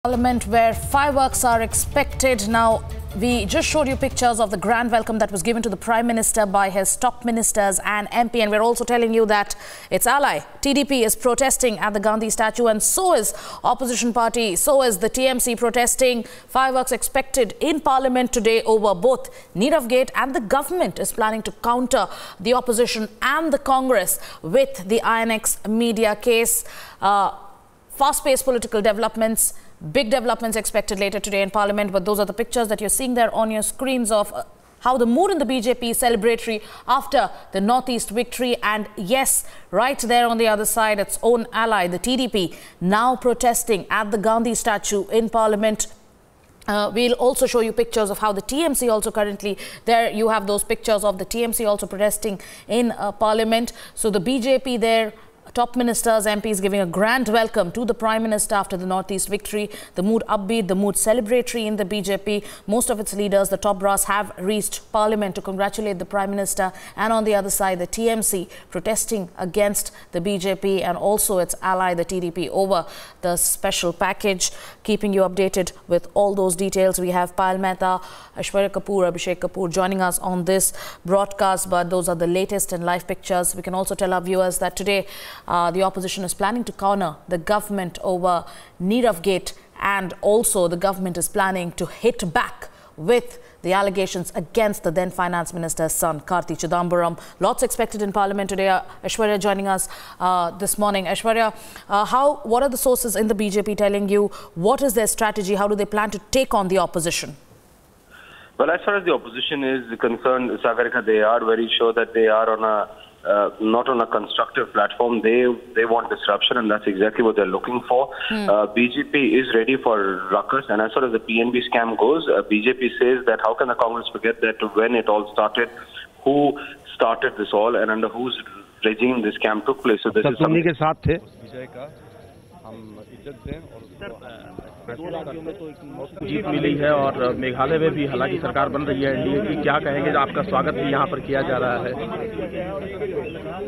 Parliament where fireworks are expected. Now, we just showed you pictures of the grand welcome that was given to the Prime Minister by his top ministers and MP, and we're also telling you that its ally TDP is protesting at the Gandhi statue, and so is opposition party, so is the TMC protesting. Fireworks expected in Parliament today over both Nirav Gate, and the government is planning to counter the opposition and the Congress with the INX media case. Fast-paced political developments. Big developments expected later today in Parliament, but those are the pictures that you're seeing there on your screens of how the mood in the BJP is celebratory after the Northeast victory. And yes, right there on the other side, its own ally, the TDP, now protesting at the Gandhi statue in Parliament. We'll also show you pictures of how the TMC also currently, there you have those pictures of the TMC also protesting in Parliament. So the BJP there, top ministers, MPs giving a grand welcome to the Prime Minister after the Northeast victory. The mood upbeat, the mood celebratory in the BJP. Most of its leaders, the top brass, have reached Parliament to congratulate the Prime Minister. And on the other side, the TMC protesting against the BJP and also its ally, the TDP, over the special package. Keeping you updated with all those details, we have Payal Mehta, Aishwarya Kapoor, Abhishek Kapoor joining us on this broadcast. But those are the latest and live pictures. We can also tell our viewers that today, the opposition is planning to corner the government over Nirav Gate, and also the government is planning to hit back with the allegations against the then Finance Minister's son, Karti Chidambaram. Lots expected in Parliament today. Aishwarya joining us this morning. Aishwarya, what are the sources in the BJP telling you? What is their strategy? How do they plan to take on the opposition? Well, as far as the opposition is concerned, Sagarika, they are very sure that they are on a not on a constructive platform. They want disruption, and that's exactly what they're looking for. BJP is ready for ruckus, and as far as the PNB scam goes, BJP says that how can the Congress forget that when it all started, who started this all and under whose regime this scam took place. So this is something के साथ थे विजय का हम इज्जत दें और दो राज्यों में तो जीत मिली है और मेघालय में भी हालांकि सरकार बन रही है एनडीए की। क्या कहेंगे, आपका स्वागत भी यहाँ पर किया जा रहा है?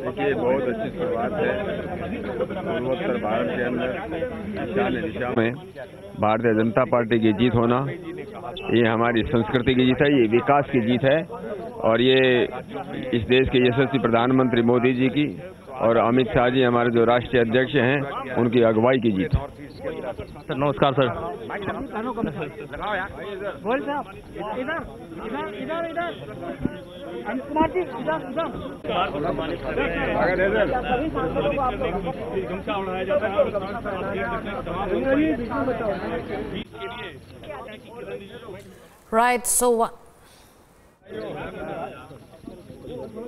देखिए, बहुत अच्छी शुरुआत है। पूर्वोत्तर भारत के अंदर ईशान्य दिशा में भारतीय जनता पार्टी की जीत होना, ये हमारी संस्कृति की जीत है, ये विकास की जीत है, और ये इस देश के यशस्वी प्रधानमंत्री मोदी जी की और अमित शाह जी हमारे जो राष्ट्रीय अध्यक्ष हैं, उनकी अगुवाई की जीत है। सर नमस्कार। सर बोल साहब, इधर कुमार जी, right, so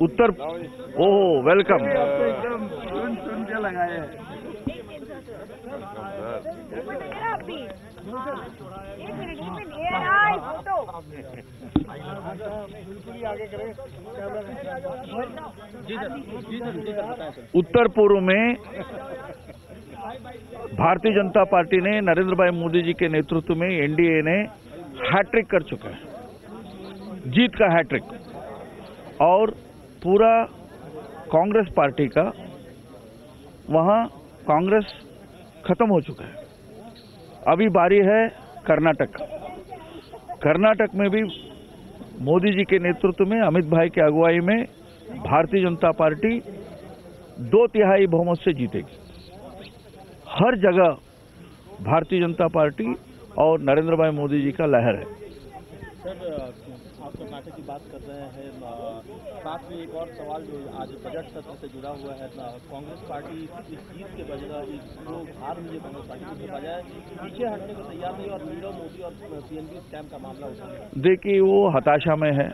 उत्तर ओह वेलकम। उत्तर पूर्व में भारतीय जनता पार्टी ने नरेंद्र भाई मोदी जी के नेतृत्व में एनडीए ने हैट्रिक कर चुका है, जीत का हैट्रिक, और पूरा कांग्रेस पार्टी का वहां कांग्रेस खत्म हो चुका है। अभी बारी है कर्नाटक। कर्नाटक में भी मोदी जी के नेतृत्व में, अमित भाई की अगुवाई में भारतीय जनता पार्टी 2/3 बहुमत से जीतेगी। हर जगह भारतीय जनता पार्टी और नरेंद्र भाई मोदी जी का लहर है। सर, आप कर्नाटक की बात कर रहे हैं, साथ में एक और सवाल जो आज बजट सत्र से जुड़ा हुआ है, कांग्रेस पार्टी इस जीत के बजाय, जो हार हुई है कांग्रेस पार्टी के बजाय पीछे हटने को तैयार नहीं और नीरव मोदी और पीएनबी स्कैम का मामला उठा है। देखिए, वो हताशा में है,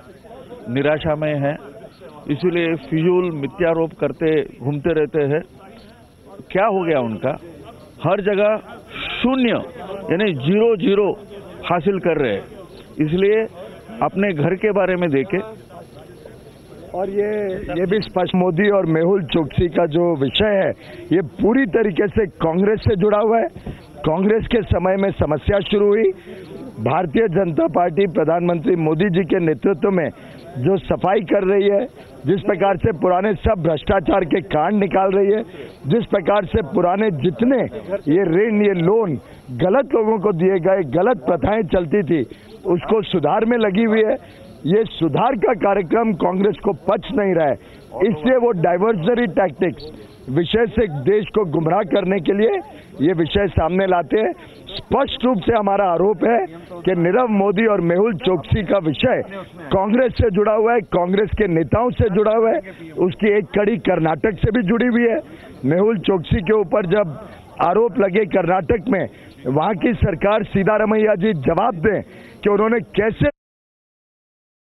निराशा में है, इसीलिए फिजूल मिथ्यारोप करते घूमते रहते हैं। क्या हो गया उनका? हर जगह शून्य यानी 0-0 हासिल कर रहे हैं, इसलिए अपने घर के बारे में देखें। और ये भी स्पष्ट, मोदी और मेहुल चोकसी का जो विषय है, ये पूरी तरीके से कांग्रेस से जुड़ा हुआ है। कांग्रेस के समय में समस्या शुरू हुई, भारतीय जनता पार्टी प्रधानमंत्री मोदी जी के नेतृत्व में जो सफाई कर रही है, जिस प्रकार से पुराने सब भ्रष्टाचार के कांड निकाल रही है, जिस प्रकार से पुराने जितने ये ऋण, ये लोन गलत लोगों को दिए गए, गलत प्रथाएं चलती थी, उसको सुधार में लगी हुई है। ये सुधार का कार्यक्रम कांग्रेस को पच नहीं रहा है, इसलिए वो डाइवर्जनरी टैक्टिक्स विषय से देश को गुमराह करने के लिए ये विषय सामने लाते हैं। स्पष्ट रूप से हमारा आरोप है कि नीरव मोदी और मेहुल चोकसी का विषय कांग्रेस से जुड़ा हुआ है, कांग्रेस के नेताओं से जुड़ा हुआ है, उसकी एक कड़ी कर्नाटक से भी जुड़ी हुई है। मेहुल चोकसी के ऊपर जब आरोप लगे कर्नाटक में, वहां की सरकार सिद्धारमैया जी जवाब दें कि उन्होंने कैसे